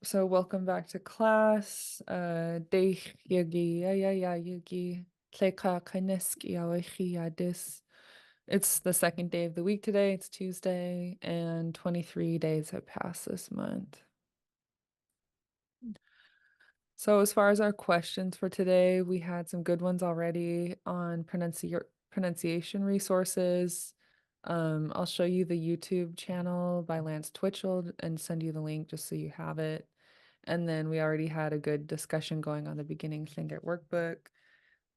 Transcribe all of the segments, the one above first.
So welcome back to class. Day yagi ya yagi tleka kaneski awachi yadis. It's the second day of the week today. It's Tuesday, and 23 days have passed this month. So as far as our questions for today, we had some good ones already on pronunciation resources. I'll show you the YouTube channel by Lance Twitchell and send you the link just so you have it. And then we already had a good discussion going on the beginning Lingit workbook.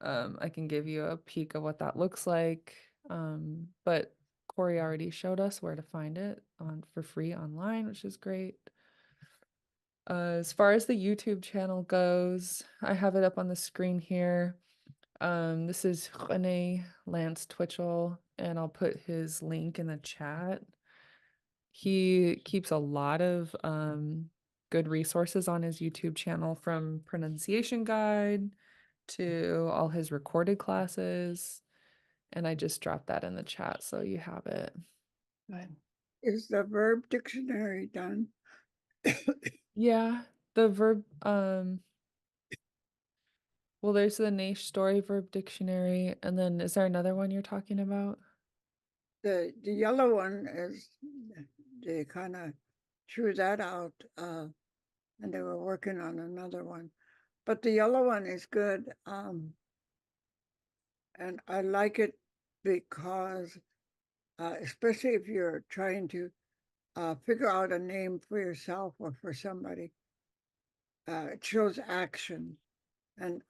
I can give you a peek of what that looks like. But Corey already showed us where to find it on for free online, which is great. As far as the YouTube channel goes, I have it up on the screen here. This is Rene Lance Twitchell, and I'll put his link in the chat. He keeps a lot of good resources on his YouTube channel, from pronunciation guide to all his recorded classes. And I just dropped that in the chat so you have it. Is the verb dictionary done? Yeah, the verb well, there's the Naish story verb dictionary, and then is there another one you're talking about? The yellow one is, they kind of threw that out, and they were working on another one. But the yellow one is good, and I like it because, especially if you're trying to figure out a name for yourself or for somebody, it shows action, and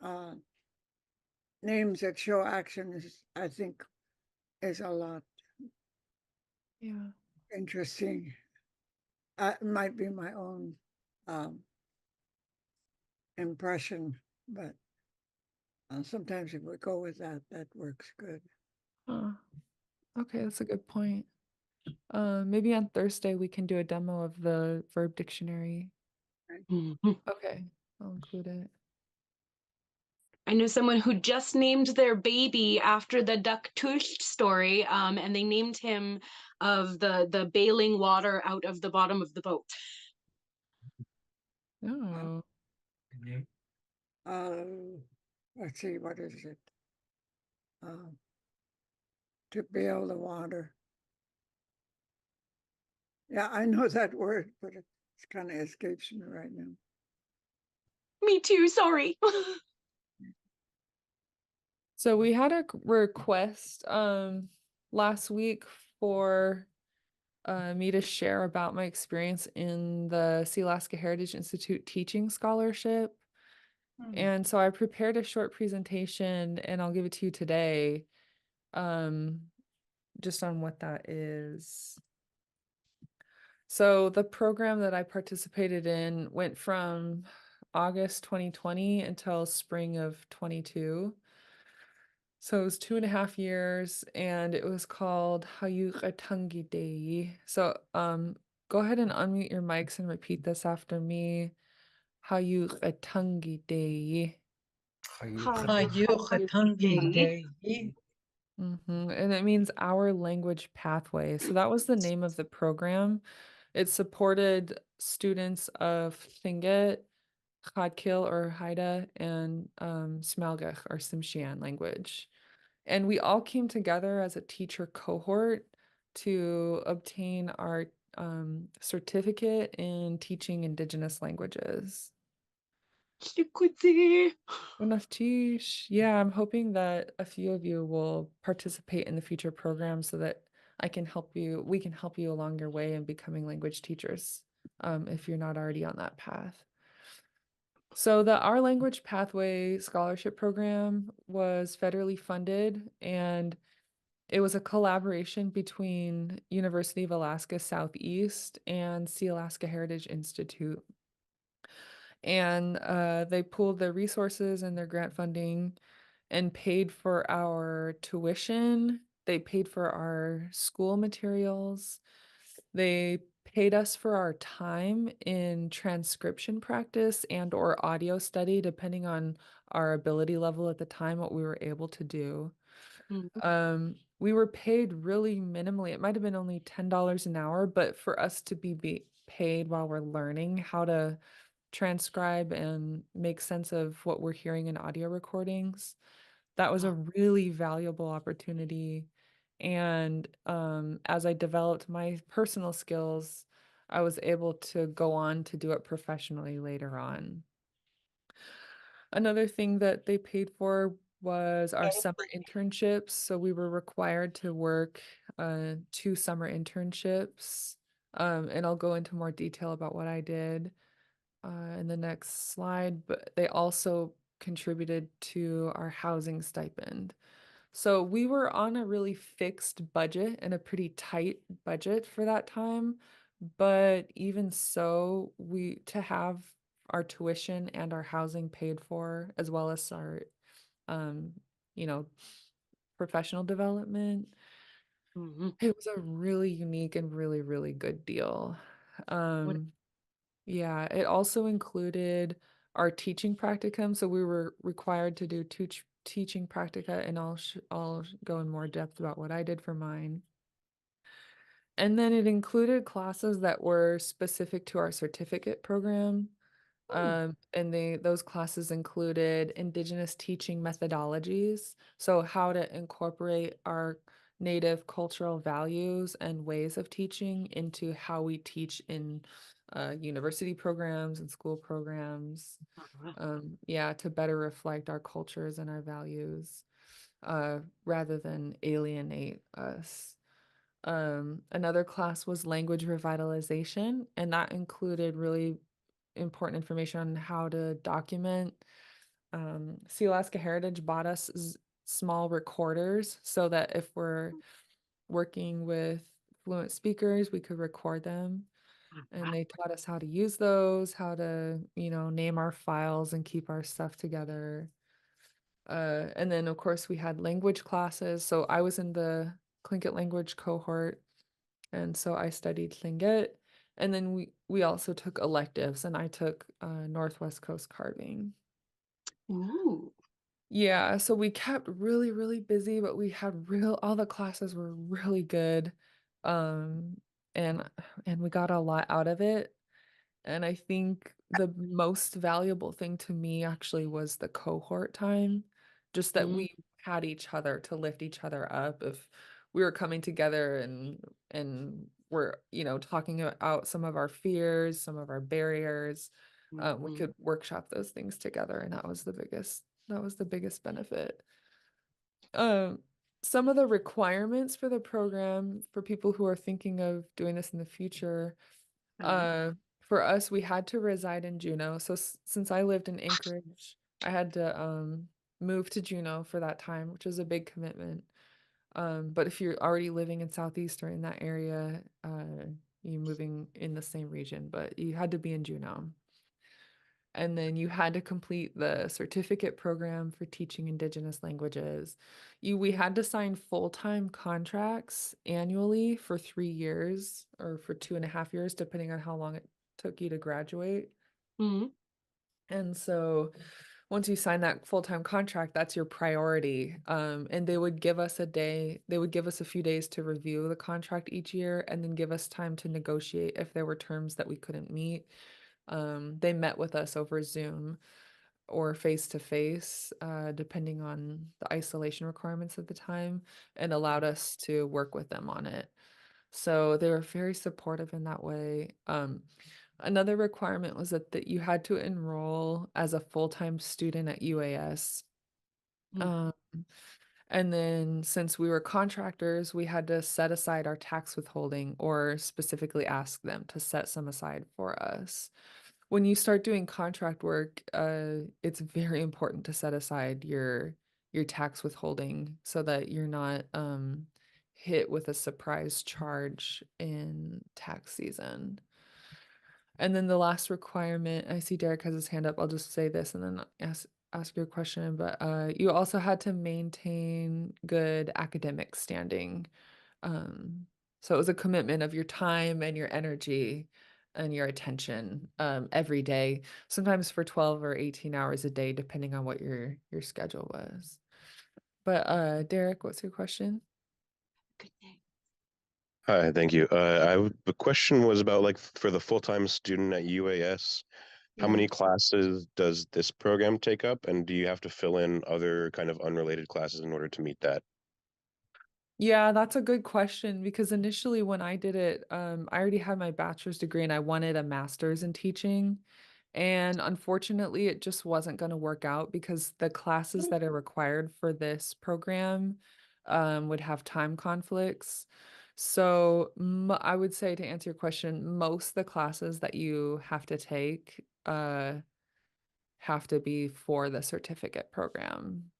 names that show action is, I think, is a lot Yeah. interesting. It might be my own um, impression, but sometimes if we go with that, that works good. Huh. Okay, that's a good point. Maybe on Thursday we can do a demo of the verb dictionary. Mhm. Okay, I'll include it. I know someone who just named their baby after the Duck Tusht story, and they named him of the bailing water out of the bottom of the boat. Oh, Let's see, what is it? To bail the water. Yeah, I know that word, but it kind of escapes me right now. Me too, sorry. so we had a request last week for me to share about my experience in the Sealaska Heritage Institute teaching scholarship. And so I prepared a short presentation and I'll give it to you today, just on what that is. So the program that I participated in went from August 2020 until spring of 22. So it was 2.5 years, and it was called Hayukatangi Day. So go ahead and unmute your mics and repeat this after me. Hayukatangi Day. And it means our language pathway. So that was the name of the program. It supported students of Tlingit, Khatkil or Haida, and Smalgach or Tsimshian language. And we all came together as a teacher cohort to obtain our certificate in teaching Indigenous languages. Yeah, I'm hoping that a few of you will participate in the future program so that we can help you along your way in becoming language teachers, if you're not already on that path. So the Our Language Pathway Scholarship Program was federally funded, and it was a collaboration between University of Alaska Southeast and Sealaska Heritage Institute. And they pooled their resources and their grant funding and paid for our tuition. They paid for our school materials. They paid us for our time in transcription practice and or audio study, depending on our ability level at the time, what we were able to do. We were paid really minimally. It might have been only $10 an hour, but for us to be paid while we're learning how to transcribe and make sense of what we're hearing in audio recordings. That was a Oh, really valuable opportunity. And as I developed my personal skills, I was able to go on to do it professionally later on. Another thing that they paid for was our summer internships. So we were required to work 2 summer internships. And I'll go into more detail about what I did in the next slide, but they also contributed to our housing stipend. So we were on a really fixed budget and a pretty tight budget for that time. But even so, we to have our tuition and our housing paid for, as well as our, um, you know, professional development, mhm. it was a really unique and really, really good deal. What? Um, yeah, it also included our teaching practicum. So we were required to do teaching practica, and I'll go in more depth about what I did for mine. And then it included classes that were specific to our certificate program. Hmm. And those classes included Indigenous teaching methodologies, so how to incorporate our Native cultural values and ways of teaching into how we teach in university programs and school programs. Uh, Yeah, to better reflect our cultures and our values, rather than alienate us. Another class was language revitalization, and that included really important information on how to document. Alaska Heritage bought us small recorders so that if we're working with fluent speakers, we could record them. And they taught us how to use those, how to, name our files and keep our stuff together. And then, of course, we had language classes. So I was in the Tlingit language cohort, and so I studied Tlingit. And then we also took electives, and I took Northwest Coast carving. Ooh. Yeah, so we kept really, really busy, but we had all the classes were really good. Um, and and we got a lot out of it. And I think the most valuable thing to me actually was the cohort time, just that Mm, we had each other to lift each other up. If we were coming together and we're, talking out some of our fears, some of our barriers, we mhm, could workshop those things together, and that was the biggest benefit. Um, some of the requirements for the program for people who are thinking of doing this in the future, uh, for us, we had to reside in Juneau. So since I lived in Anchorage, I had to move to Juneau for that time, which was a big commitment. But if you're already living in Southeast or in that area, you're moving in the same region, but you had to be in Juneau. And then you had to complete the certificate program for teaching Indigenous languages. We had to sign full-time contracts annually for 3 years or for 2.5 years, depending on how long it took you to graduate. mhm, And so once you sign that full-time contract, that's your priority. And they would give us a few days to review the contract each year and then give us time to negotiate if there were terms that we couldn't meet. They met with us over Zoom or face to face, depending on the isolation requirements at the time, and allowed us to work with them on it. So they were very supportive in that way. Another requirement was that you had to enroll as a full-time student at UAS. mm, Um, and then since we were contractors, we had to set aside our tax withholding or specifically ask them to set some aside for us. When you start doing contract work, it's very important to set aside your tax withholding so that you're not hit with a surprise charge in tax season. And then the last requirement, I see Derek has his hand up. I'll just say this and then ask your question. But you also had to maintain good academic standing. Um, so it was a commitment of your time and your energy and your attention every day, sometimes for 12 or 18 hours a day, depending on what your schedule was. But Derek, what's your question? good day. Hi, thank you. The question was about like for the full-time student at UAS. How Yeah. many classes does this program take up, and do you have to fill in other kind of unrelated classes in order to meet that? Yeah, that's a good question because initially when I did it, I already had my bachelor's degree and I wanted a master's in teaching. And unfortunately, it just wasn't going to work out because the classes that are required for this program would have time conflicts. So I would say to answer your question, most of the classes that you have to take have to be for the certificate program.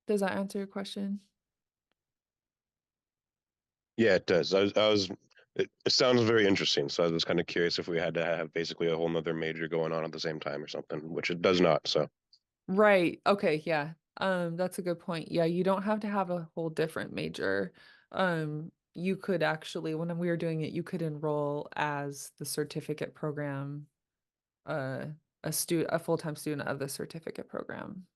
Does that answer your question? Yeah, it does. It sounds very interesting. So I was kind of curious if we had to have basically a whole nother major going on at the same time or something, which it does not. So Right. Okay, yeah. That's a good point. Yeah, you don't have to have a whole different major. You could actually, when we were doing it, you could enroll as the certificate program, uh, a full-time student of the certificate program.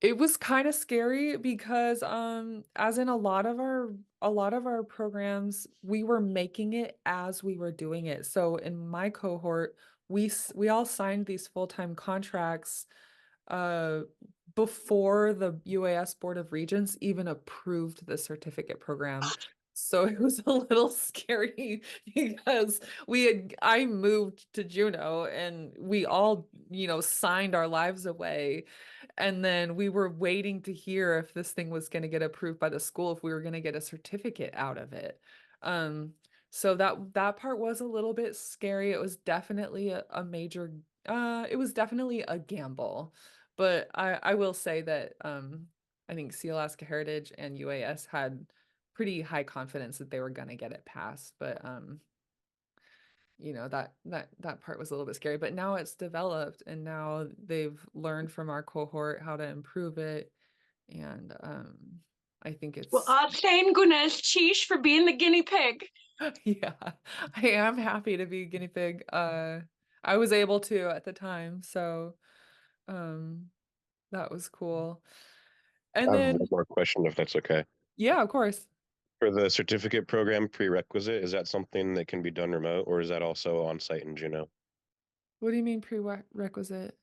It was kind of scary because as in a lot of our programs, we were making it as we were doing it. So in my cohort, we all signed these full-time contracts uh before the UAS Board of Regents even approved the certificate program. So it was a little scary because I moved to Juneau and we all, signed our lives away. And then we were waiting to hear if this thing was going to get approved by the school, if we were going to get a certificate out of it. Um, so that part was a little bit scary. It was definitely it was definitely a gamble. But I will say that I think Sea Alaska Heritage and UAS had pretty high confidence that they were gonna get it passed. But that part was a little bit scary. But now it's developed and now they've learned from our cohort how to improve it. And I think Well, it's thank goodness, Cheesh, for being the guinea pig. yeah, I am happy to be a guinea pig. I was able to at the time, so um that was cool. I And have one then more question, if that's okay. yeah, of course. For the certificate program prerequisite, is that something that can be done remote, or is that also on site in Juneau? What do you mean prerequisite?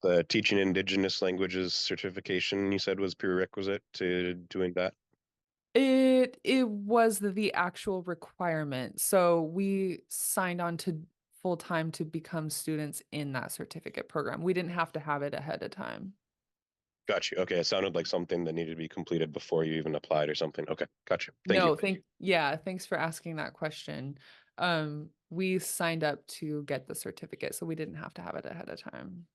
The teaching indigenous languages certification you said was prerequisite to doing that? It was the actual requirement. So we signed on to full time to become students in that certificate program. We didn't have to have it ahead of time. Got you. Okay, it sounded like something that needed to be completed before you even applied or something. Okay, got you. Thank you. No, yeah, thanks for asking that question. We signed up to get the certificate, so we didn't have to have it ahead of time.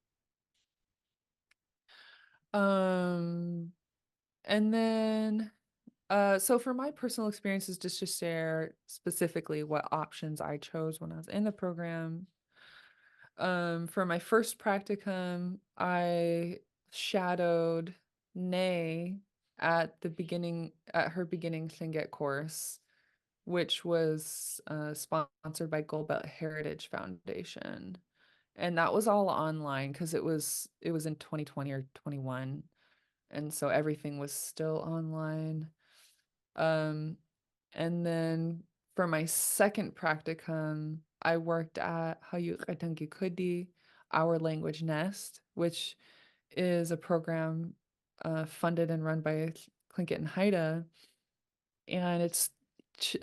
Um, and then so for my personal experiences, just to share specifically what options I chose when I was in the program. For my first practicum, I shadowed Nay at her beginning Tlingit course, which was sponsored by Gold Belt Heritage Foundation. And that was all online because it was in 2020 or 21. And so everything was still online. Um, and then for my second practicum, I worked at Hayuk Kudi, Our Language Nest, which is a program funded and run by Tlingit and Haida. And it's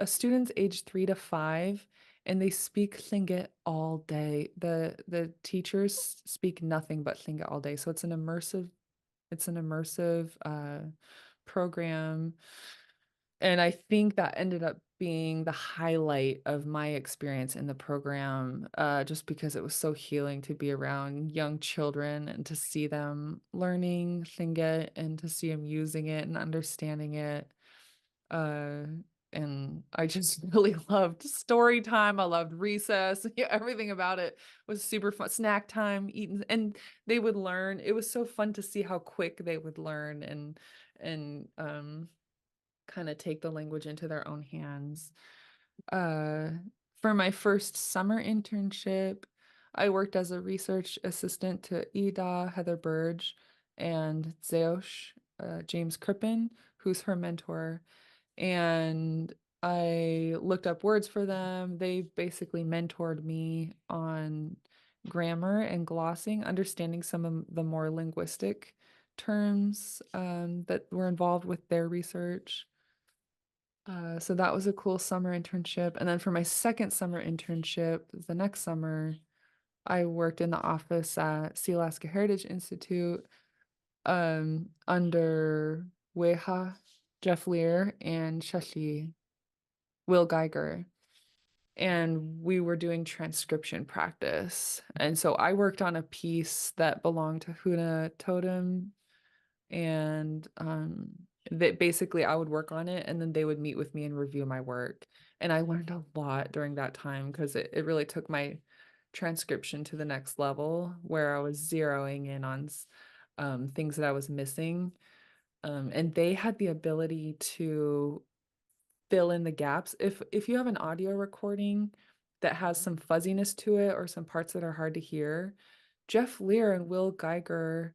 students aged 3 to 5, and they speak Tlingit all day. The teachers speak nothing but Tlingit all day. So it's an immersive program. And I think that ended up being the highlight of my experience in the program, just because it was so healing to be around young children and to see them learning Tlingit and to see them using it and understanding it. Uh, and I just really loved story time. I loved recess. Yeah, everything about it was super fun. Snack time, eating, and they would learn. It was so fun to see how quick they would learn and kind of take the language into their own hands. Uh, for my first summer internship, I worked as a research assistant to Ida, Heather Burge, and Zeosh, James Crippen, who's her mentor. And I looked up words for them. They basically mentored me on grammar and glossing, understanding some of the more linguistic terms that were involved with their research. So that was a cool summer internship. And then for my second summer internship, the next summer, I worked in the office at Sea Alaska Heritage Institute under Weha, Jeff Lear, and Shashi Will Geiger. And we were doing transcription practice. And so I worked on a piece that belonged to Huna Totem. And that basically I would work on it and then they would meet with me and review my work. And I learned a lot during that time because it really took my transcription to the next level where I was zeroing in on things that I was missing. And they had the ability to fill in the gaps. If you have an audio recording that has some fuzziness to it or some parts that are hard to hear, Jeff Lear and Will Geiger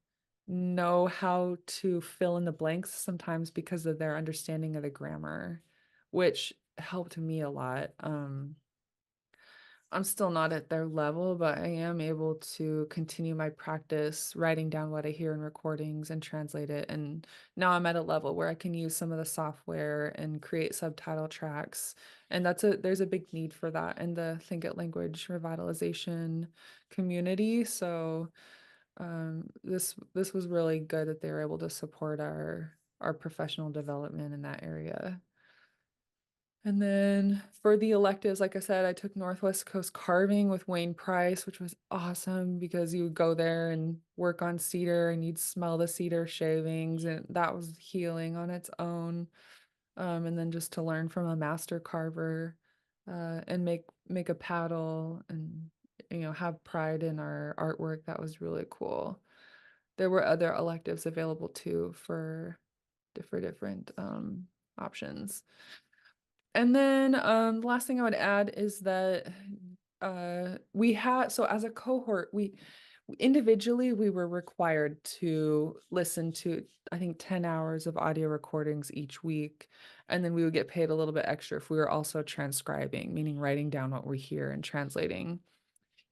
know how to fill in the blanks sometimes because of their understanding of the grammar, which helped me a lot. I'm still not at their level, but I am able to continue my practice writing down what I hear in recordings and translate it. And now I'm at a level where I can use some of the software and create subtitle tracks. And there's a big need for that in the Lingit language revitalization community. So this was really good that they were able to support our professional development in that area. And then for the electives, like I said, I took Northwest Coast Carving with Wayne Price, which was awesome because you would go there and work on cedar and you'd smell the cedar shavings, and that was healing on its own. And then just to learn from a master carver and make a paddle and have pride in our artwork, that was really cool. There were other electives available too for different options. And then the last thing I would add is that we had, so as a cohort, we individually we were required to listen to, I think, 10 hours of audio recordings each week. And then we would get paid a little bit extra if we were also transcribing, meaning writing down what we hear and translating.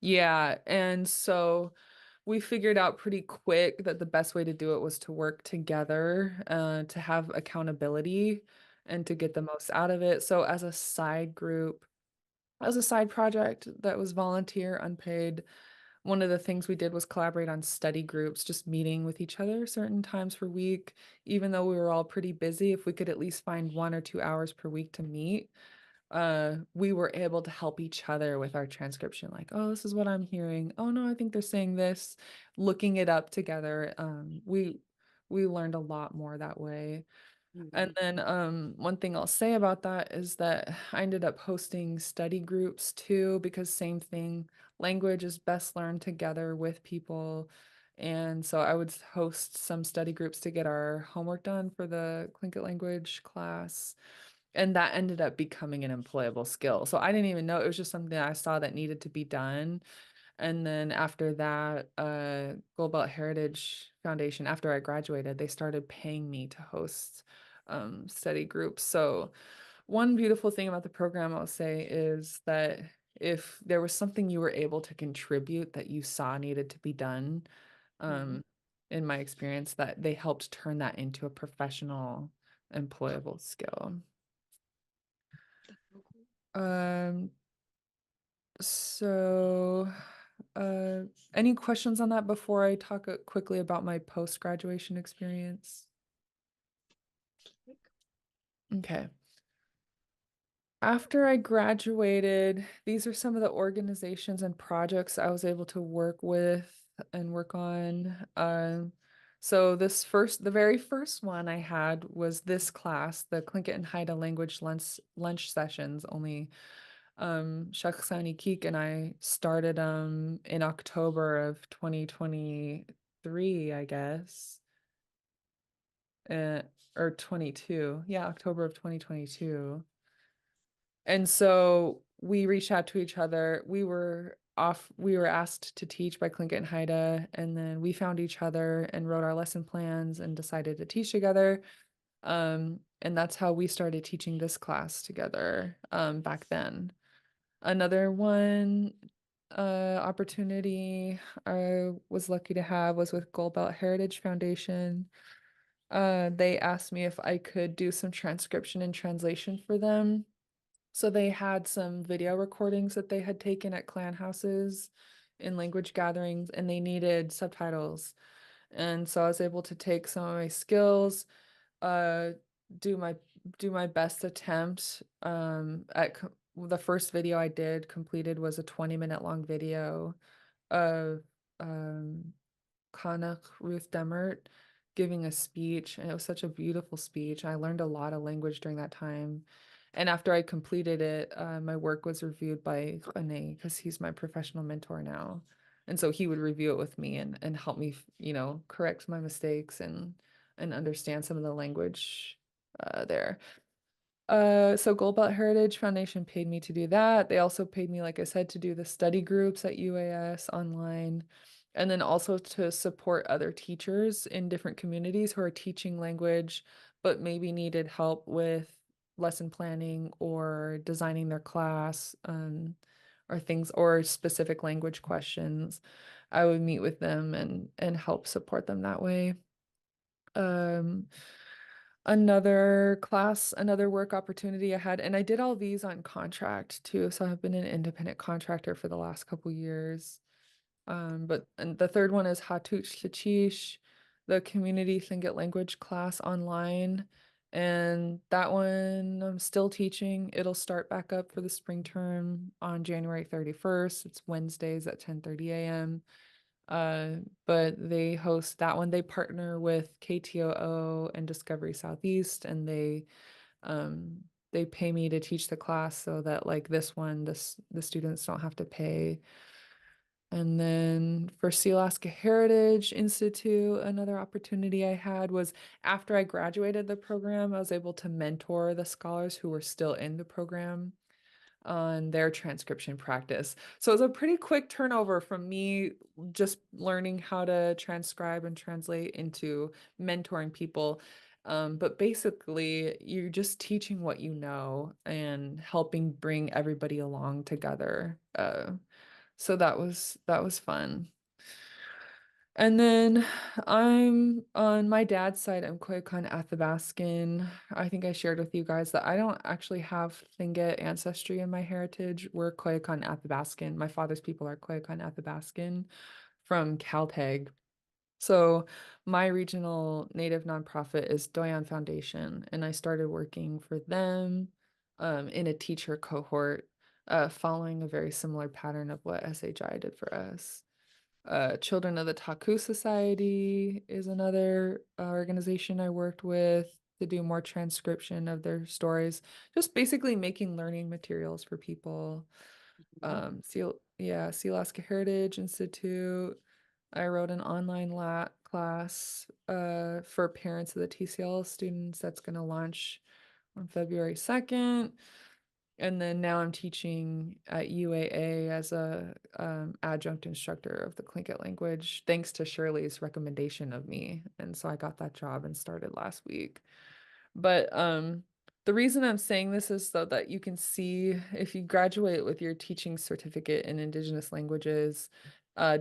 Yeah, and so we figured out pretty quick that the best way to do it was to work together, to have accountability and to get the most out of it. So as a side group, as a side project that was volunteer, unpaid, one of the things we did was collaborate on study groups, just meeting with each other certain times per week. Even though we were all pretty busy, if we could at least find 1 or 2 hours per week to meet, we were able to help each other with our transcription, like, oh, this is what I'm hearing. Oh no, I think they're saying this. Looking it up together. We learned a lot more that way. And then one thing I'll say about that is that I ended up hosting study groups too, because same thing, language is best learned together with people. And so I would host some study groups to get our homework done for the Lingit language class. And that ended up becoming an employable skill. So I didn't even know, it was just something I saw that needed to be done. And then after that, Gold Belt Heritage Foundation, after I graduated, they started paying me to host study groups. So one beautiful thing about the program, I'll say, is that if there was something you were able to contribute that you saw needed to be done, in my experience, that they helped turn that into a professional, employable skill. Um, so, uh, any questions on that before I talk quickly about my post-graduation experience? Okay. After I graduated, these are some of the organizations and projects I was able to work with and work on. So the very first one I had was this class, the Tlingit and Haida language lunch sessions. Only Shakhsani Keek and I started in October of 2023, I guess. Uh, or 22. Yeah, October of 2022. And so we reached out to each other. We were asked to teach by Tlingit and Haida, and then we found each other and wrote our lesson plans and decided to teach together. And that's how we started teaching this class together back then. Another one opportunity I was lucky to have was with Gold Belt Heritage Foundation. They asked me if I could do some transcription and translation for them. So they had some video recordings that they had taken at clan houses in language gatherings, and they needed subtitles. And so I was able to take some of my skills, uh, do my do my best attempt. The first video I did completed was a 20-minute long video of Connacht Ruth Demert giving a speech, and it was such a beautiful speech. I learned a lot of language during that time. And after I completed it, my work was reviewed by René because he's my professional mentor now. And so he would review it with me and help me, correct my mistakes and understand some of the language there. So Gold Belt Heritage Foundation paid me to do that. They also paid me, like I said, to do the study groups at UAS online, and then also to support other teachers in different communities who are teaching language, but maybe needed help with lesson planning or designing their class, or things or specific language questions. I would meet with them and help support them that way. Um, another work opportunity I had, and I did all these on contract too, so I've been an independent contractor for the last couple years. And the third one is Hatuch Shachish, the community Tlingit language class online. And that one I'm still teaching. It'll start back up for the spring term on January 31st. It's Wednesdays at 10:30 a.m. But they host that one. They partner with KTOO and Discovery Southeast, and they pay me to teach the class so that like this one, the students don't have to pay. And then for Sealaska Heritage Institute, another opportunity I had was after I graduated the program, I was able to mentor the scholars who were still in the program on their transcription practice. So it was a pretty quick turnover from me just learning how to transcribe and translate into mentoring people. But basically, you're just teaching what you know and helping bring everybody along together. So that was fun. And then I'm on my dad's side, I'm Koyukon Athabascan. I think I shared with you guys that I don't actually have Tlingit ancestry in my heritage. We're Koyukon Athabascan. My father's people are Koyukon Athabascan from Caltech. So my regional native nonprofit is Doyan Foundation, and I started working for them in a teacher cohort, following a very similar pattern of what SHI did for us. Children of the Taku Society is another organization I worked with to do more transcription of their stories, just basically making learning materials for people. Sealaska Heritage Institute. I wrote an online class for parents of the TCL students that's going to launch on February 2nd. And then now I'm teaching at UAA as a adjunct instructor of the Tlingit language, thanks to Shirley's recommendation of me. And so I got that job and started last week. But the reason I'm saying this is so that you can see if you graduate with your teaching certificate in Indigenous languages.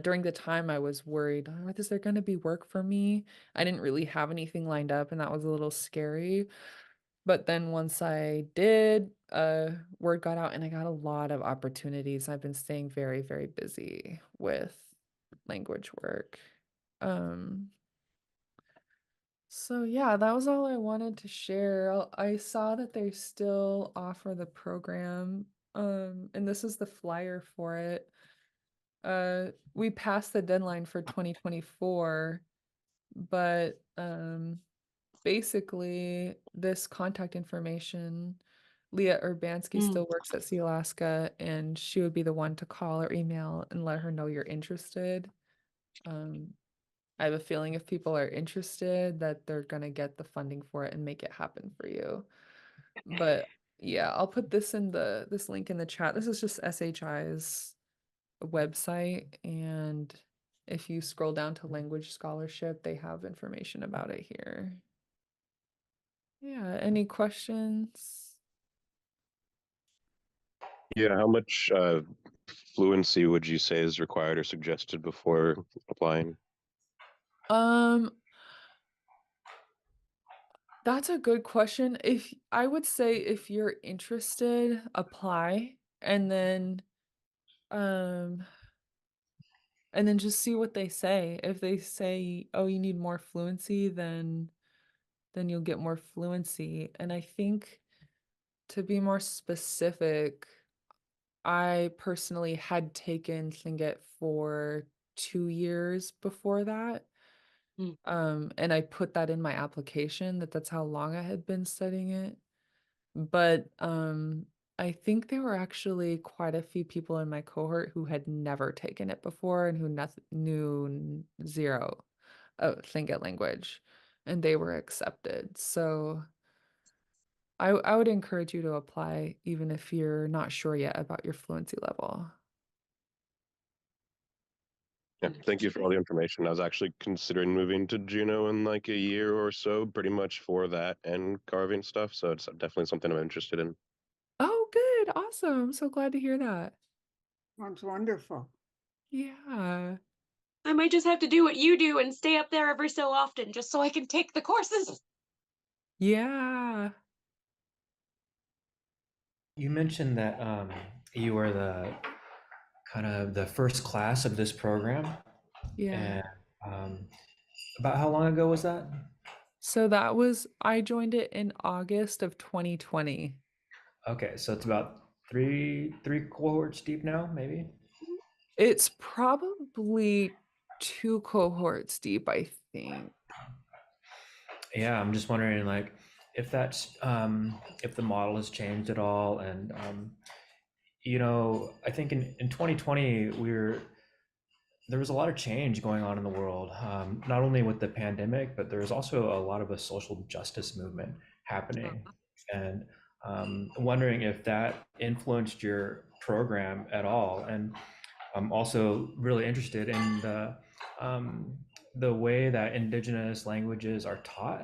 During the time I was worried, oh, is there going to be work for me? I didn't really have anything lined up, and that was a little scary. But then once I did, word got out and I got a lot of opportunities. I've been staying very, very busy with language work. Um, so yeah, that was all I wanted to share. I saw that they still offer the program, and this is the flyer for it. We passed the deadline for 2024, but basically this contact information, Leah Urbanski Mm. still works at Sealaska, and she would be the one to call or email and let her know you're interested. Um, I have a feeling if people are interested that they're gonna get the funding for it and make it happen for you. But yeah, I'll put this link in the chat. This is just SHI's website, and if you scroll down to language scholarship, they have information about it here. Yeah, any questions? Yeah, how much fluency would you say is required or suggested before applying? Um, that's a good question. If I would say if you're interested, apply um and then just see what they say. If they say, "Oh, you need more fluency," then you'll get more fluency. And I think to be more specific, I personally had taken Tlingit for 2 years before that. Mm. And I put that in my application that that's how long I had been studying it. But, I think there were actually quite a few people in my cohort who had never taken it before and who knew 0 Tlingit language, and they were accepted. So I would encourage you to apply even if you're not sure yet about your fluency level. Yeah, thank you for all Understood. the information. I was actually considering moving to Juneau in like a year or so, pretty much for that and carving stuff. So it's definitely something I'm interested in. Oh, good, awesome, I'm so glad to hear that. Sounds wonderful. Yeah. I might just have to do what you do and stay up there every so often just so I can take the courses. Yeah. You mentioned that you were the kind of the first class of this program, Yeah. and um, about how long ago was that? So that was I joined it in August of 2020. Okay, so it's about three cohorts deep now, maybe. It's probably 2 cohorts deep, I think. Yeah, I'm just wondering, like, if that's if the model has changed at all, and I think in 2020 there was a lot of change going on in the world, not only with the pandemic, but there was also a lot of a social justice movement happening. And wondering if that influenced your program at all. And I'm also really interested in the way that indigenous languages are taught,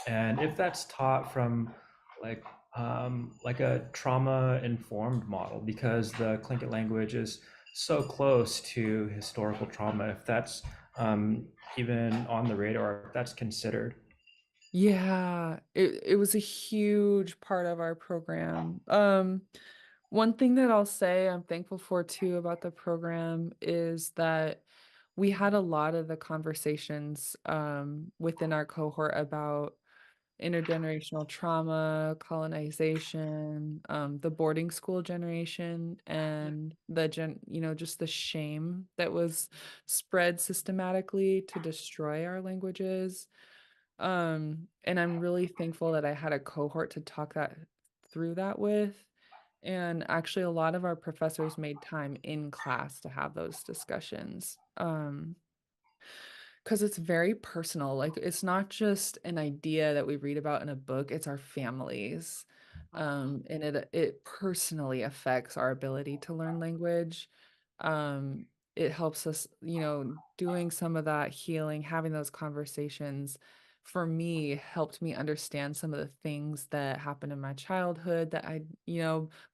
and if that's taught from like like a trauma-informed model, because the Tlingit language is so close to historical trauma. If that's even on the radar, if that's considered. Yeah, it was a huge part of our program. One thing that I'll say I'm thankful for too about the program is that we had a lot of the conversations within our cohort about intergenerational trauma, colonization, the boarding school generation, and just the shame that was spread systematically to destroy our languages. And I'm really thankful that I had a cohort to talk that through that with. And actually, a lot of our professors made time in class to have those discussions. 'Cause it's very personal, like, it's not just an idea that we read about in a book, it's our families, and it personally affects our ability to learn language. It helps us, doing some of that healing, having those conversations, for me, helped me understand some of the things that happened in my childhood that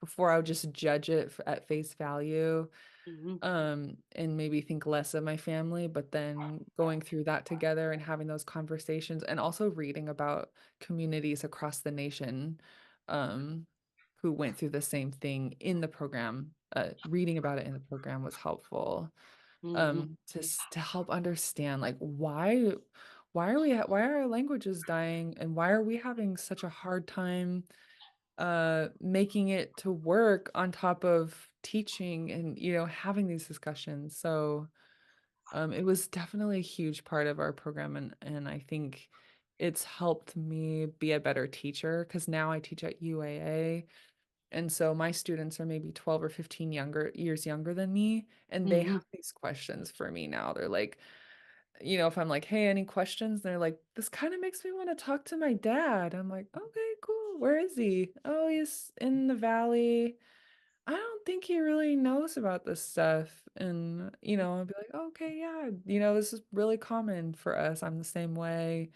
before I would just judge it at face value, Mhm. and maybe think less of my family, but then going through that together and having those conversations and also reading about communities across the nation, um, who went through the same thing in the program. Reading about it in the program was helpful, Mhm. to help understand, like, why are our languages dying, and why are we having such a hard time making it to work on top of teaching and, having these discussions. So, it was definitely a huge part of our program, and I think it's helped me be a better teacher because now I teach at UAA, and so my students are maybe 12 or 15 years younger than me, and they Mhm. have these questions for me now. They're like, if I'm like, "Hey, any questions?" They're like, "This kinda makes me wanna talk to my dad." I'm like, "Okay, cool. Where is he?" "Oh, he's in the valley. I don't think he really knows about this stuff." And, I'll be like, "Okay, yeah, this is really common for us. I'm the same way."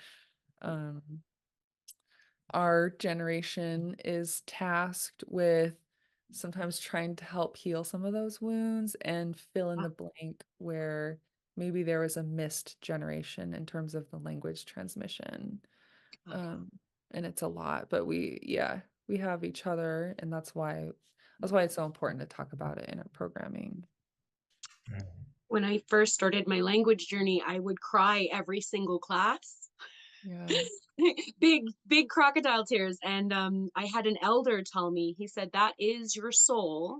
Um, our generation is tasked with sometimes trying to help heal some of those wounds and fill in the blank where maybe there was a missed generation in terms of the language transmission. Um, and it's a lot, but yeah, we have each other, and that's why it's so important to talk about it in our programming. When I first started my language journey, I would cry every single class. Yeah. Big crocodile tears. And I had an elder tell me, he said, that is your soul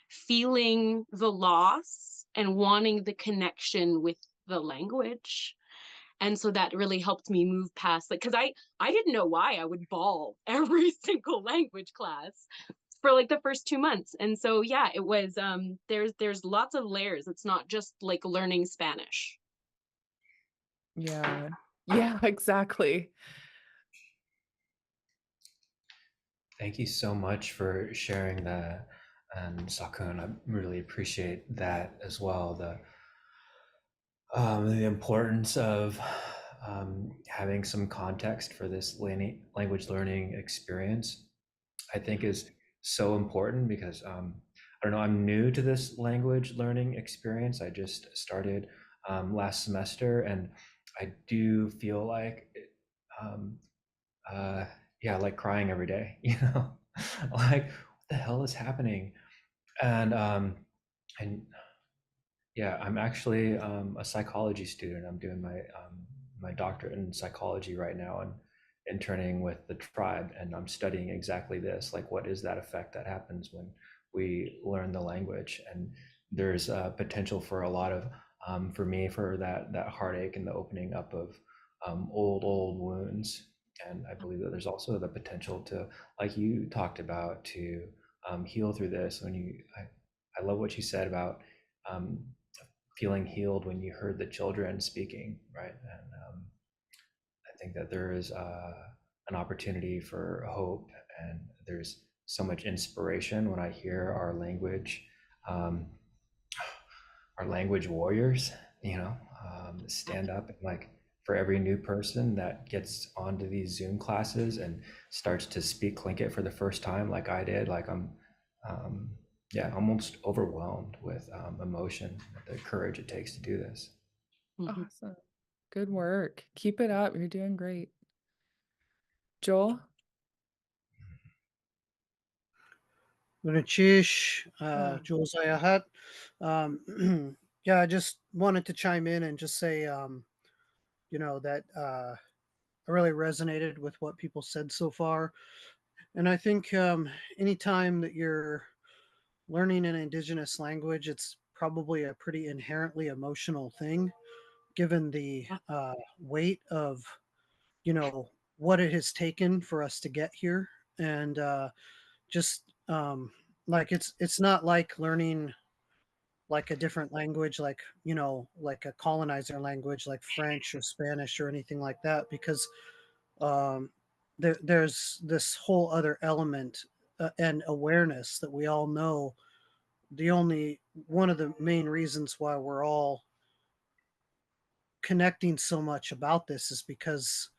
feeling the loss and wanting the connection with the language. And so that really helped me move past, like, because I didn't know why I would bawl every single language class for like the first 2 months. And so yeah, it was there's lots of layers. It's not just like learning Spanish. Yeah. Yeah, exactly. Thank you so much for sharing that, Sakun. I really appreciate that as well. The importance of having some context for this language learning experience, I think, is so important because I don't know, I'm new to this language learning experience. I just started last semester, and I do feel like um, uh, yeah, like crying every day, like what the hell is happening? And yeah, I'm actually a psychology student. I'm doing my doctorate in psychology right now and interning with the tribe, and I'm studying exactly this. Like, what is that effect that happens when we learn the language? And there's potential for a lot of, for me, for that heartache and the opening up of old wounds. And I believe that there's also the potential to, like you talked about, to heal through this. I love what you said about um, feeling healed when you heard the children speaking, right? And I think that there is an opportunity for hope, and there's so much inspiration when I hear um, our language warriors, stand up and, like, for every new person that gets onto these Zoom classes and starts to speak Tlingit for the first time, like I did, like um, yeah, almost overwhelmed with emotion, the courage it takes to do this. Mhm. Awesome. Good work. Keep it up. You're doing great. Joel? Gunachish, Oh, Jules Ayahat. Yeah, I just wanted to chime in and just say, that I really resonated with what people said so far. And I think anytime that you're learning an indigenous language, it's probably a pretty inherently emotional thing, given the weight of, what it has taken for us to get here. And just like it's not like learning like a different language, like like a colonizer language like French or Spanish or anything like that, because um there's this whole other element and awareness that we all know. The only one of the main reasons why we're all connecting so much about this is because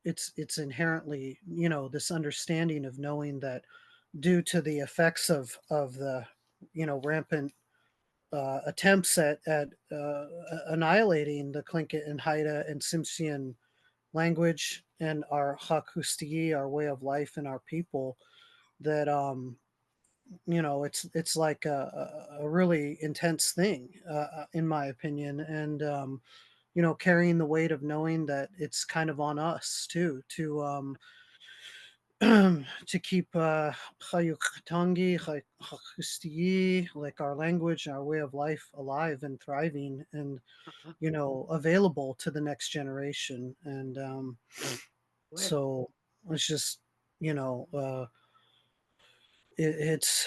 it's inherently, this understanding of knowing that due to the effects of the rampant attempts at annihilating the Tlingit and Haida and Tsimshian language and our Hakusti, our way of life and our people, that it's like a really intense thing, in my opinion, and carrying the weight of knowing that it's kind of on us too to to keep Hayukatangi, Hakusti, like our language, our way of life alive and thriving and available to the next generation. And so it's just, you know, uh, it's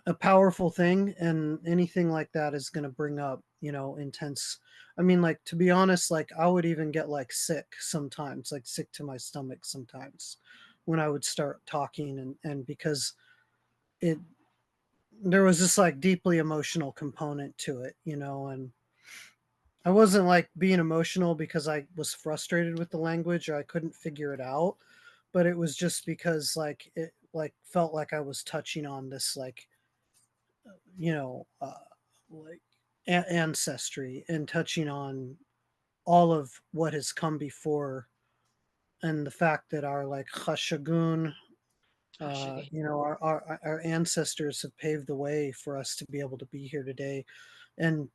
a powerful thing, and anything like that is going to bring up, intense. I mean, like, to be honest, like I would even get like sick sometimes, like sick to my stomach sometimes when I would start talking, and because it there was this like deeply emotional component to it, and I wasn't like being emotional because I was frustrated with the language or I couldn't figure it out, but it was just because like it like felt like I was touching on this like you know like ancestry and touching on all of what has come before and the fact that our like Khashagun, Ashake. our ancestors have paved the way for us to be able to be here today and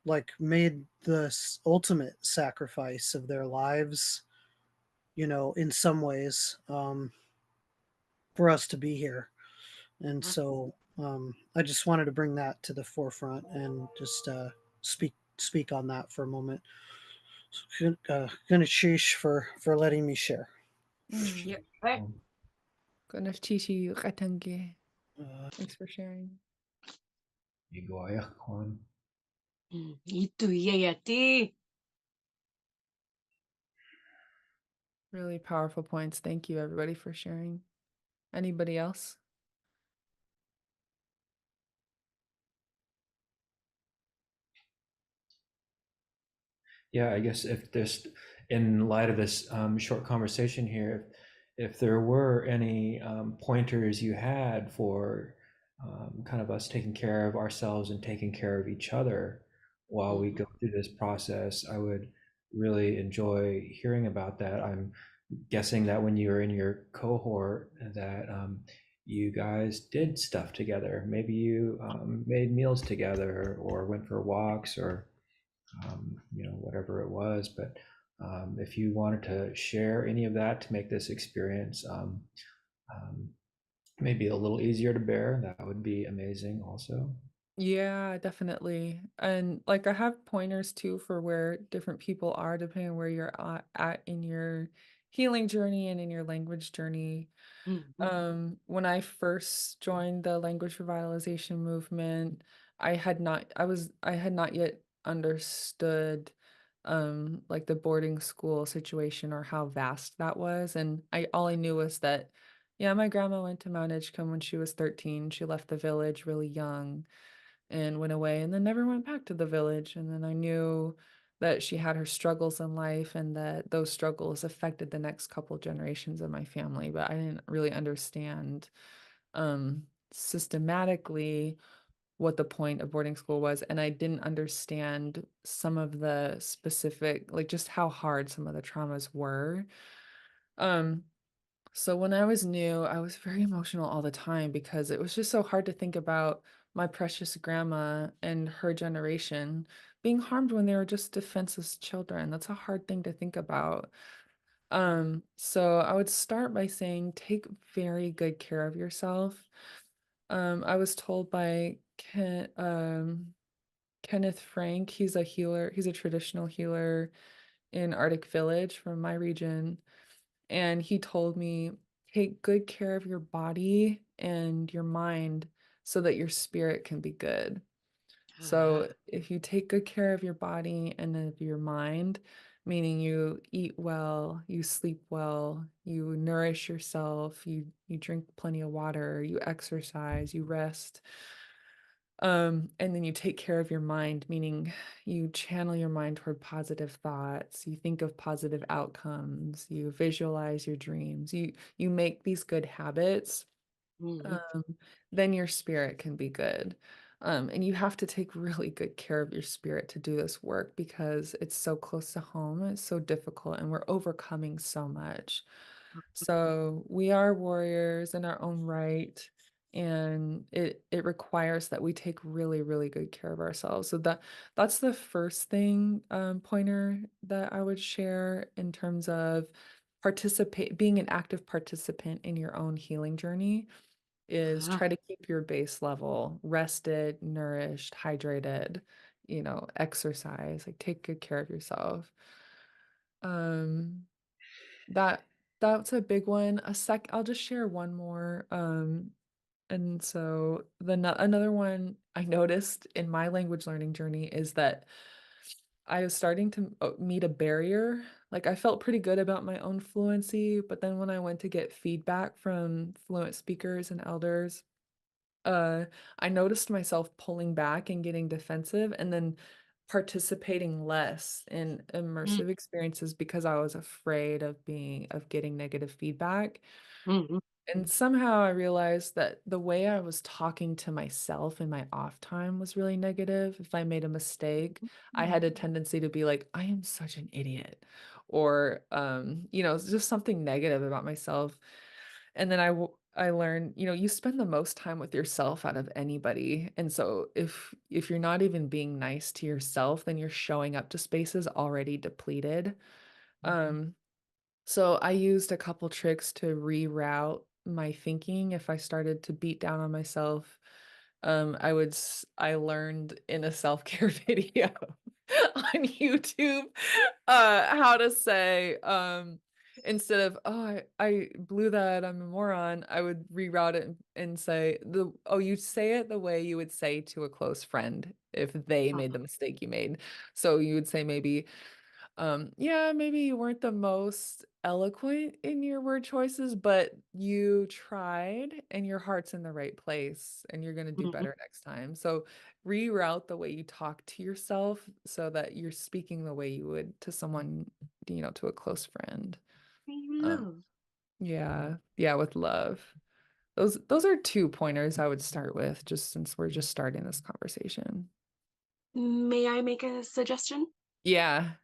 like made the ultimate sacrifice of their lives, in some ways, for us to be here. And so I just wanted to bring that to the forefront and just speak on that for a moment. Gonna sheesh for letting me share. Mm. Yeah. Right. Goodness, Chichi, Katange. Uh, Thanks for sharing. Iguayak Kwan. Itu yayati. Really powerful points. Thank you, everybody, for sharing. Anybody else? Yeah, I guess if this, in light of this short conversation here, if there were any pointers you had for kind of us taking care of ourselves and taking care of each other while we go through this process, I would really enjoy hearing about that. I'm guessing that when you were in your cohort, that you guys did stuff together. Maybe you made meals together or went for walks or whatever it was. But if you wanted to share any of that to make this experience um, maybe a little easier to bear, that would be amazing also. Yeah, definitely. And like I have pointers too for where different people are depending on where you're at in your healing journey and in your language journey. When I first joined the language revitalization movement, I had not yet understood like the boarding school situation or how vast that was. And I all I knew was that yeah, my grandma went to Mount Edgecombe when she was 13. She left the village really young and went away and then never went back to the village. And then I knew that she had her struggles in life and that those struggles affected the next couple generations of my family, but I didn't really understand systematically what the point of boarding school was. And I didn't understand some of the specific, like just how hard some of the traumas were. Um, so when I was new, I was very emotional all the time because it was just so hard to think about my precious grandma and her generation being harmed when they were just defenseless children. That's a hard thing to think about. So I would start by saying take very good care of yourself. I was told by Kenneth Frank, he's a healer, he's a traditional healer in Arctic Village from my region. And he told me, take good care of your body and your mind so that your spirit can be good. So if you take good care of your body and of your mind, meaning you eat well, you sleep well, you nourish yourself, you drink plenty of water, you exercise, you rest, and then you take care of your mind, meaning you channel your mind toward positive thoughts, you think of positive outcomes, you visualize your dreams, you make these good habits, um, then your spirit can be good. And you have to take really good care of your spirit to do this work because it's so close to home, it's so difficult, and we're overcoming so much. So we are warriors in our own right, and it requires that we take really, really good care of ourselves. So that's the first thing pointer that I would share in terms of being an active participant in your own healing journey is try to keep your base level rested, nourished, hydrated, exercise, like take good care of yourself. Um, that that's a big one. I'll just share one more. And so another one I noticed in my language learning journey is that I was starting to meet a barrier. Like I felt pretty good about my own fluency, but then when I went to get feedback from fluent speakers and elders, uh, I noticed myself pulling back and getting defensive and then participating less in Mm, immersive experiences because I was afraid of getting negative feedback. mhm, And somehow I realized that the way I was talking to myself in my off time was really negative. If I made a mistake, I had a tendency to be like, I am such an idiot, or it's just something negative about myself. And then I learned, you spend the most time with yourself out of anybody. And so if you're not even being nice to yourself, then you're showing up to spaces already depleted. Um, so I used a couple tricks to reroute my thinking if I started to beat down on myself. I learned in a self-care video on YouTube how to say instead of I blew that, I'm a moron, I would reroute it and say you say it the way you would say to a close friend if they made the mistake you made. So you would say maybe yeah, maybe you weren't the most eloquent in your word choices, but you tried and your heart's in the right place and you're going to do mhm. better next time. So reroute the way you talk to yourself so that you're speaking the way you would to someone, to a close friend. I Um, love. yeah, yeah, with love. Those are 2 pointers I would start with just since we're just starting this conversation. May I make a suggestion? Yeah.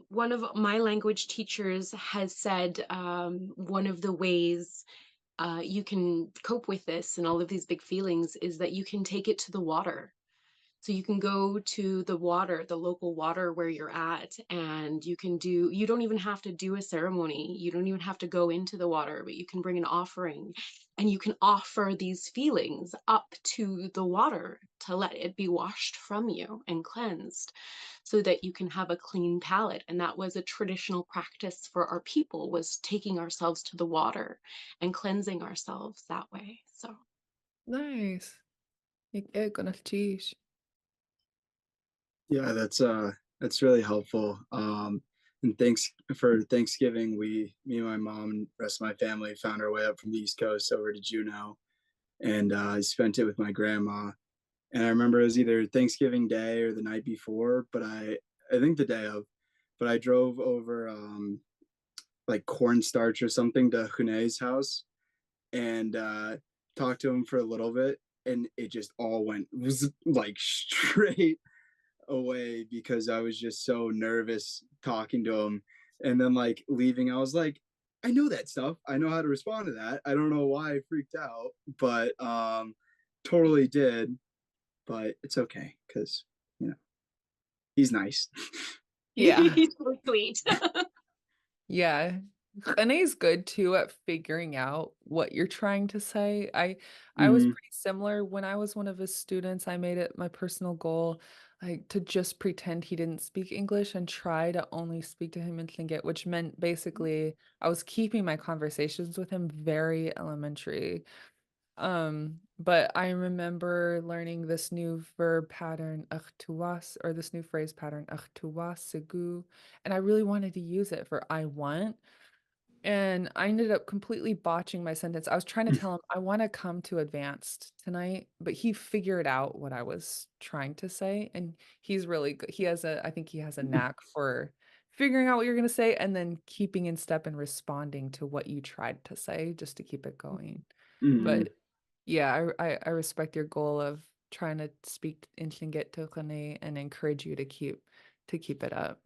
One of my language teachers has said one of the ways you can cope with this and all of these big feelings is that you can take it to the water. So you can go to the water, the local water where you're at, and you don't even have to do a ceremony. You don't even have to go into the water, but you can bring an offering and you can offer these feelings up to the water to let it be washed from you and cleansed so that you can have a clean palate. And that was a traditional practice for our people, was taking ourselves to the water and cleansing ourselves that way. So Nice. Ik gonna teach. Yeah, that's really helpful. And thanks for Thanksgiving, me and my mom and the rest of my family found our way up from the East Coast over to Juneau, and I spent it with my grandma. And I remember it was either Thanksgiving Day or the night before, but I think the day of, but I drove over like cornstarch or something to Hune's house and talked to him for a little bit, and it just all went was like straight away because I was just so nervous talking to him. And then like leaving, I was like, I know that stuff. I know how to respond to that. I don't know why I freaked out, but totally did. But it's okay because you know he's nice. Yeah. he's so sweet. Yeah. Renee's good too at figuring out what you're trying to say. I was Mm, pretty similar when I was one of his students. I made it my personal goal, like to just pretend he didn't speak English and try to only speak to him in Tlingit, which meant basically I was keeping my conversations with him very elementary. But I remember learning this new verb pattern, achtuwas, or this new phrase pattern, achtuwas segu, and I really wanted to use it for I want. And I ended up completely botching my sentence. I was trying to tell him, I want to come to advanced tonight, but he figured out what I was trying to say. And he's really good. I think he has a knack for figuring out what you're going to say and then keeping in step and responding to what you tried to say just to keep it going. mm. But yeah, I respect your goal of trying to speak in Tlingit to Rene and encourage you to keep it up.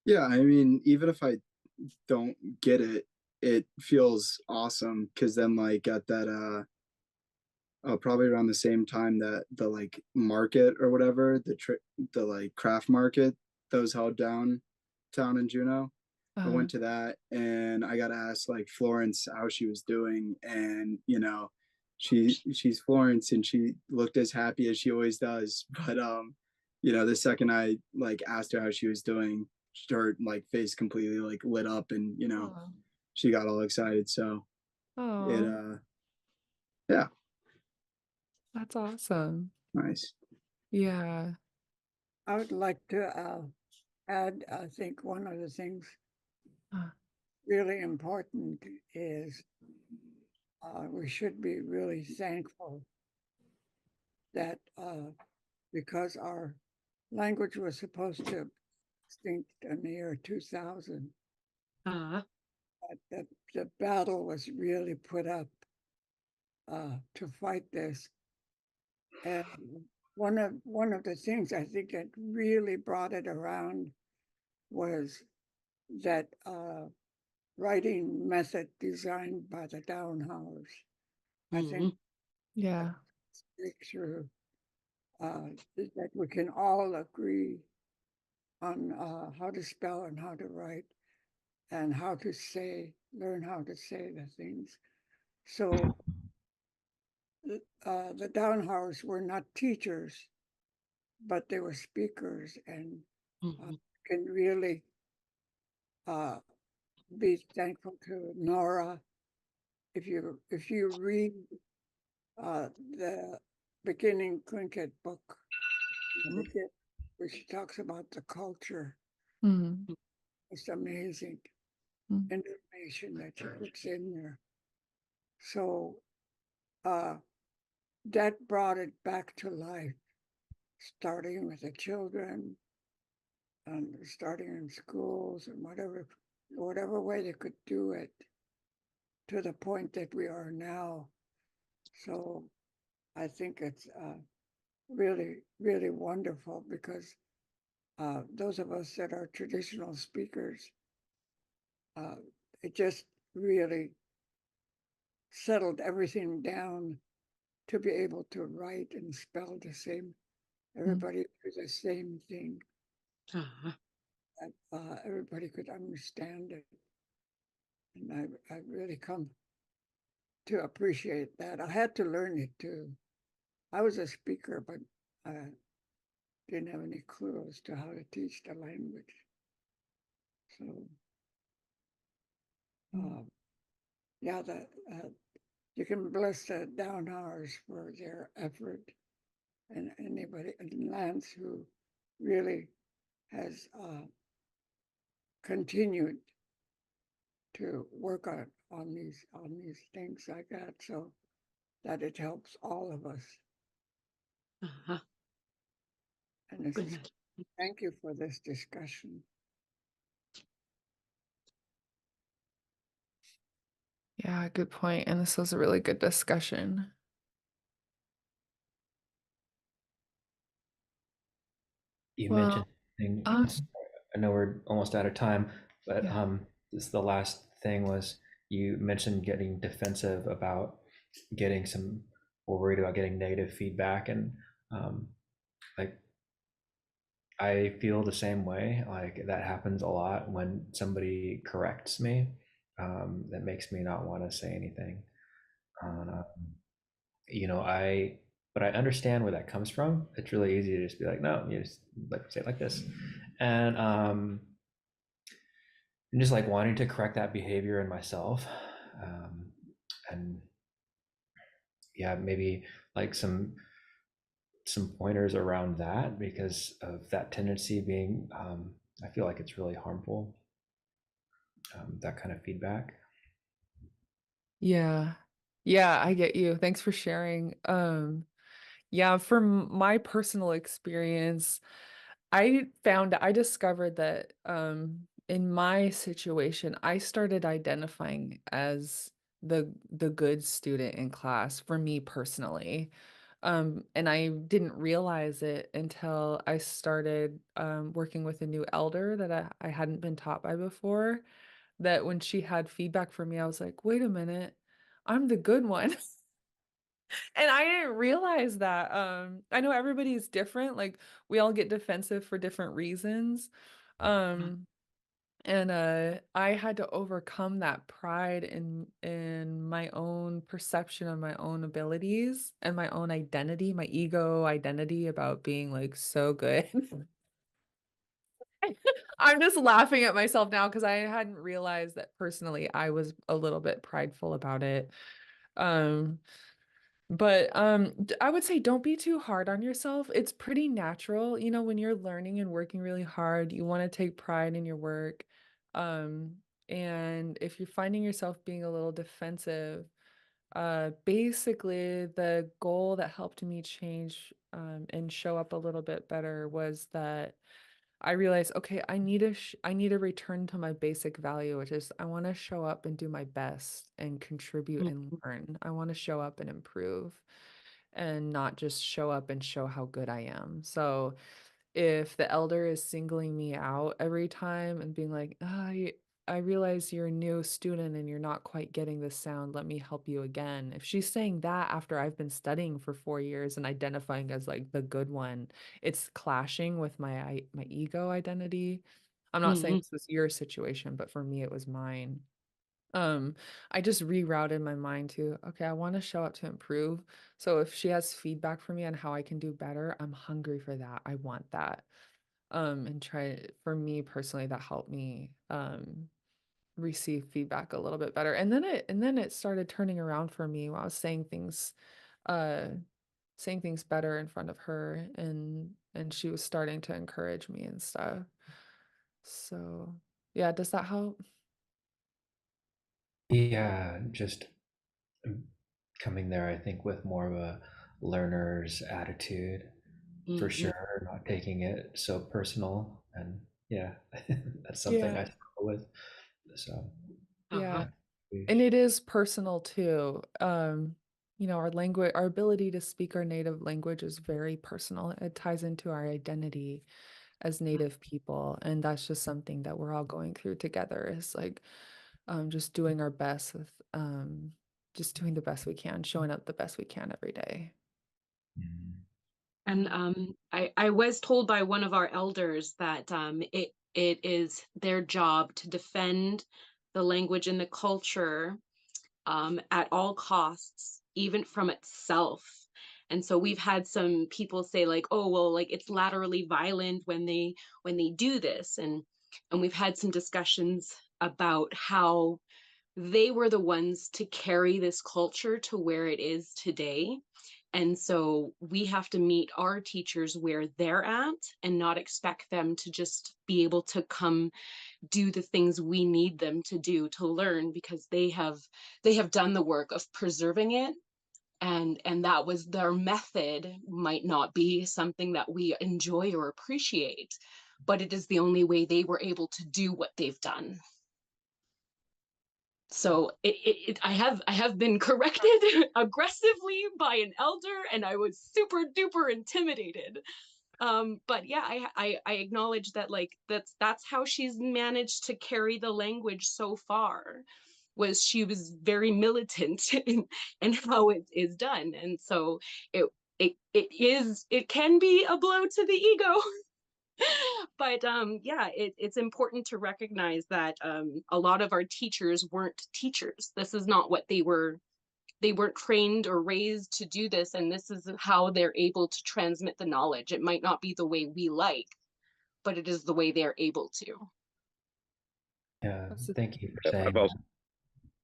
Yeah, I mean, even if I don't get it, it feels awesome because then like at that probably around the same time that the like market or whatever the like craft market that was held down in Juneau. I Uh, went to that and I got to ask like Florence how she was doing, and she's Florence and she looked as happy as she always does. But the second I like asked her how she was doing, her like face completely like lit up, and oh, she got all excited. So it oh, yeah, that's awesome. nice. Yeah. I would like to add, I think one of the things Uh, really important is we should be really thankful that because our language was supposed to extinct in the year 2000. Uh, The battle was really put up to fight this. And one of the things I think that really brought it around was that writing method designed by the Downhowers. I think Yeah. breakthrough that we can all agree on how to spell and how to write and how to say, learn how to say the things. So the Downhowers were not teachers, but they were speakers and can really be thankful to Nora. If you read the beginning Tlingit book, where she talks about the culture, Mhm. it's amazing Mm. information that she puts in there. So that brought it back to life, starting with the children and starting in schools and whatever way they could do it to the point that we are now. So I think it's really, really wonderful because those of us that are traditional speakers, uh, it just really settled everything down to be able to write and spell the same, everybody do the same thing, that everybody could understand it. And I really come to appreciate that. I had to learn it too. I was a speaker, but I didn't have any clue as to how to teach the language. So, yeah, you can bless the Downhowers for their effort and anybody and Lance who really has continued to work on these things like that, so that it helps all of us. And this is, thank you for this discussion. Yeah, good point. And this was a really good discussion. You Well, mentioned thing. um, I know we're almost out of time, but yeah. this the last thing was you mentioned getting defensive about getting some or worried about getting negative feedback, and like I feel the same way. Like that happens a lot when somebody corrects me. That makes me not want to say anything. Uh, you know, but I understand where that comes from. It's really easy to just be like, no, you just like say it like this, and just like wanting to correct that behavior in myself, um, and yeah, maybe like some pointers around that because of that tendency being, I feel like it's really harmful. That kind of feedback. Yeah. Yeah, I get you. Thanks for sharing. Yeah, from my personal experience, I discovered that in my situation, I started identifying as the good student in class for me personally. And I didn't realize it until I started working with a new elder that I hadn't been taught by before. That when she had feedback for me, I was like, wait a minute, I'm the good one. And I didn't realize that. I know everybody's different. Like we all get defensive for different reasons. Um, and I had to overcome that pride in my own perception of my own abilities and my own identity, my ego identity about being like so good. I'm just laughing at myself now because I hadn't realized that personally I was a little bit prideful about it. Um, but I would say don't be too hard on yourself. It's pretty natural, when you're learning and working really hard, you want to take pride in your work. Um, and if you're finding yourself being a little defensive, Basically, the goal that helped me change and show up a little bit better was that I realized, okay, I need to return to my basic value, which is I want to show up and do my best and contribute and Mhm. learn. I want to show up and improve and not just show up and show how good I am. So if the elder is singling me out every time and being like, I realize you're a new student and you're not quite getting this sound. Let me help you again. If she's saying that after I've been studying for 4 years and identifying as like the good one, it's clashing with my ego identity. I'm not saying Mhm. this was your situation, but for me, it was mine. Um, I just rerouted my mind to, okay, I want to show up to improve. So if she has feedback for me on how I can do better, I'm hungry for that. I want that. And try for me personally, that helped me receive feedback a little bit better. And then it started turning around for me while I was uh saying things better in front of her and she was starting to encourage me and stuff. So yeah, does that help? Yeah, just um, coming there, I think, with more of a learner's attitude for Mhm. sure, not taking it so personal. And yeah, that's something I Yeah. struggle with. So Uh-huh. Yeah. yeah, And huge. it is personal too. You know, our language, our ability to speak our native language is very personal. It ties into our identity as native people. And that's just something that we're all going through together is like just doing our best with just doing the best we can, showing up the best we can every day. Mhm. And I was told by one of our elders that it is their job to defend the language and the culture at all costs, even from itself. And so we've had some people say like, oh, well, like it's laterally violent when they do this. And we've had some discussions about how they were the ones to carry this culture to where it is today. And so we have to meet our teachers where they're at and not expect them to just be able to come do the things we need them to do to learn because they have done the work of preserving it, and that was their method might not be something that we enjoy or appreciate, but it is the only way they were able to do what they've done. So I have been corrected aggressively by an elder, and I was super duper intimidated. But yeah, I acknowledge that like that's how she's managed to carry the language so far. Was she was very militant in how it is done, and so it it can be a blow to the ego. But yeah, it's important to recognize that a lot of our teachers weren't teachers. This is not what they weren't trained or raised to do this, and this is how they're able to transmit the knowledge. It might not be the way we like, but it is the way they're able to. Yeah, That's the thank you for Yeah, saying that.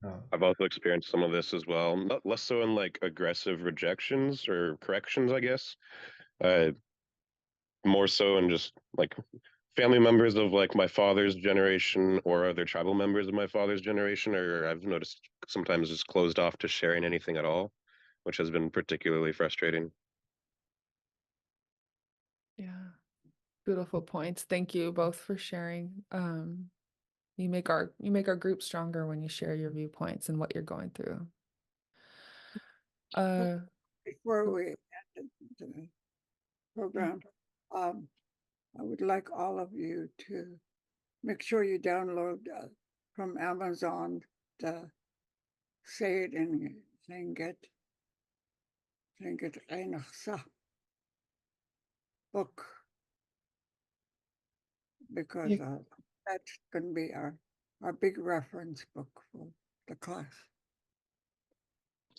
Oh, I've also experienced some of this as well. Not less so in like aggressive rejections or corrections, I guess. Uh, More so in just like family members of like my father's generation or other tribal members of my father's generation, or I've noticed sometimes just closed off to sharing anything at all, which has been particularly frustrating. yeah. Beautiful points. Thank you both for sharing. You make our group stronger when you share your viewpoints and what you're going through. Uh, Before we end the program, um, I would like all of you to make sure you download from Amazon the Say It in Lingit Class book because yeah, that's going to be our big reference book for the class.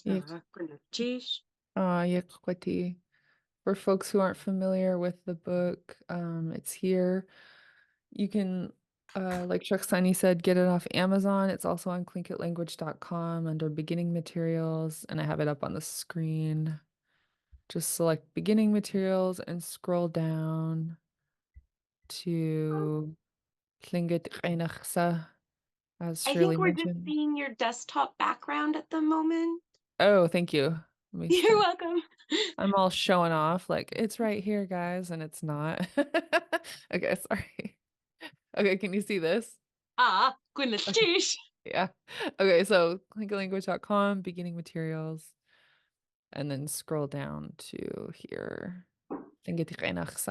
yeah, yeah, for folks who aren't familiar with the book, it's here. You can, like Shaksani said, get it off Amazon. It's also on clinkitlanguage.com under beginning materials, and I have it up on the screen. Just select beginning materials and scroll down to Tlingit Qainaqsa, as I Shirley think we're just mentioned. seeing your desktop background at the moment. Oh, thank you. Let me You're stop. welcome. I'm all showing off like it's right here, guys, and it's not. Okay, sorry. Okay, can you see this? Goodness, Okay. sheesh. Yeah. Okay, so linkalanguage.com, beginning materials, and then scroll down to here. Lingit Class.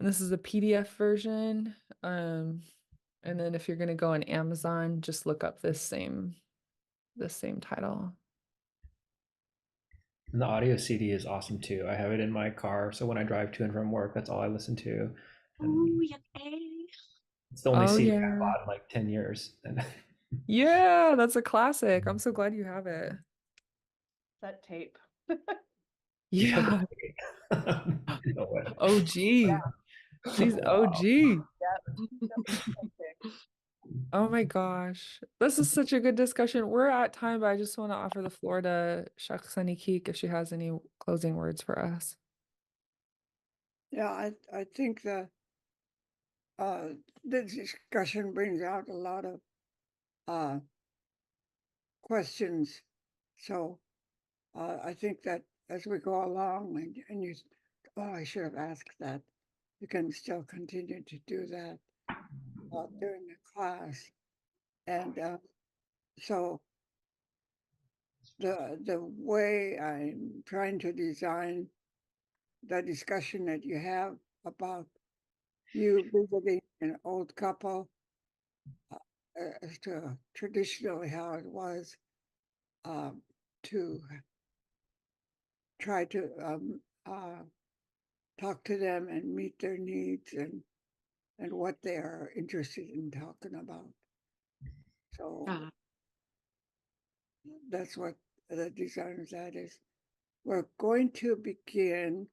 And this is a PDF version. And then if you're gonna go on Amazon, just look up this same title. And the audio CD is awesome too. I have it in my car, so when I drive to and from work, that's all I listen to. And Ooh, yay. it's the only Oh CD I yeah. bought in like 10 years. And Yeah, that's a classic. I'm so glad you have it. That tape. Yeah. no way. OG. She's Wow. OG. Oh my gosh. This is such a good discussion. We're at time, but I just want to offer the floor to Shakhsani Keek if she has any closing words for us. Yeah, I think the discussion brings out a lot of questions. So I think that as we go along and you, oh, I should have asked that. You can still continue to do that during the class. And so the way I'm trying to design the discussion that you have about you visiting an old couple as to traditionally how it was to try to talk to them and meet their needs and what they are interested in talking about. So that's what the design of that is. We're going to begin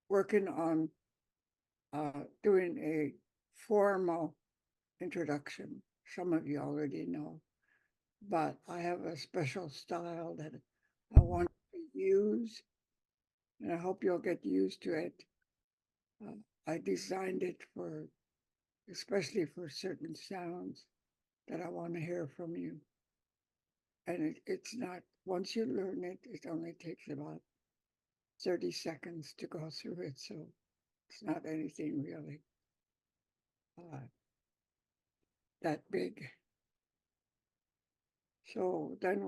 working on doing a formal introduction. Some of you already know, but I have a special style that I want to use, and I hope you'll get used to it. I designed it for, especially for certain sounds that I want to hear from you. And it's not, once you learn it, it only takes about 30 seconds to go through it. So it's not anything really that big. So then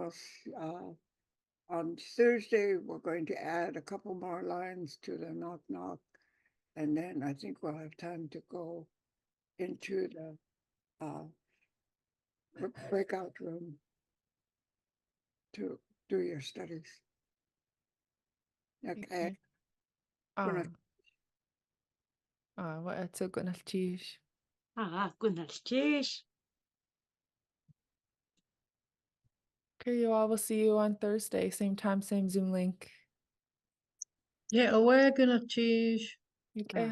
on Thursday, we're going to add a couple more lines to the knock knock. And then I think we'll have time to go into the breakout room to do your studies. Okay. وقت قلنا التيش. Goodness, sheesh. Okay, you all, will see you on Thursday, same time, same Zoom link. Yeah, away, good cheese. Okay.